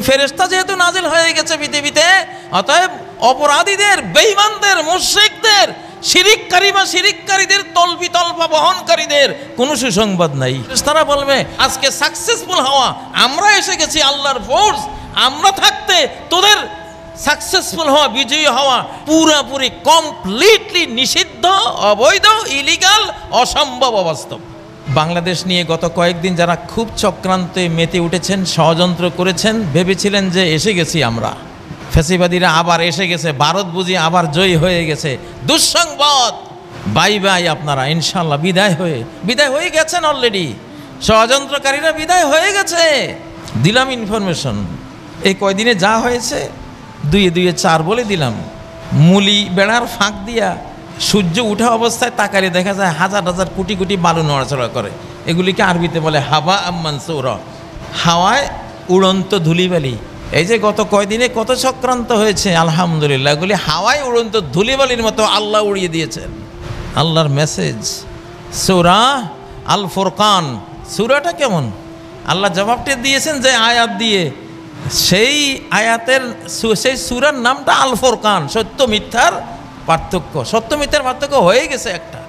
ফেরেশতা যেহেতু নাজিল হয়ে গেছে পৃথিবীতে, অতএব অপরাধীদের, বেঈমানদের, মুশরিকদের, শিরিককারী বা শিরিককারীদের তলবিতল্পা বহনকারীদের কোনো সুসংবাদ নাই। তারা বলবে আজকে সাকসেসফুল হওয়া, আমরা এসে গেছি আল্লাহর ফোর্স, আমরা থাকতে তোদের সাকসেসফুল হওয়া, বিজয়ী হওয়া পুরোপুরি কমপ্লিটলি নিষিদ্ধ, অবৈধ, ইলিগাল, অসম্ভব, অবাস্তব। বাংলাদেশ নিয়ে গত কয়েকদিন যারা খুব চক্রান্তে মেতে উঠেছেন, ষড়যন্ত্র করেছেন, ভেবেছিলেন যে এসে গেছি আমরা, ফ্যাসিবাদীরা আবার এসে গেছে, ভারত বুঝি আবার জয়ী হয়ে গেছে। দুঃসংবাদ, বাই বাই, আপনারা ইনশাল্লাহ বিদায় হয়ে গেছেন অলরেডি। ষড়যন্ত্রকারীরা বিদায় হয়ে গেছে। দিলাম ইনফরমেশন, এই কয়দিনে যা হয়েছে দুয়ে দুয়ে চার বলে দিলাম। মুলি বেড়ার ফাঁক দিয়া সূর্য উঠা অবস্থায় তাকালে দেখা যায় হাজার হাজার কোটি কোটি বালু নড়াচড়া করে। এগুলিকে আরবিতে বলে হাওয়া মানসুরা, হাওয়ায় উড়ন্ত ধুলিবালি। এই যে গত কয়দিনে কত চক্রান্ত হয়েছে, আলহামদুলিল্লাহ এগুলি হাওয়ায় উড়ন্ত ধুলিবালির মতো আল্লাহ উড়িয়ে দিয়েছেন। আল্লাহর মেসেজ সূরা আল ফুরকান। সূরাটা কেমন? আল্লাহ জবাবটা দিয়েছেন যে আয়াত দিয়ে, সেই আয়াতের সেই সূরার নামটা আল ফুরকান, সত্য মিথ্যার পার্থক্য। সত্য মিথ্যার পার্থক্য হয়ে গেছে একটা।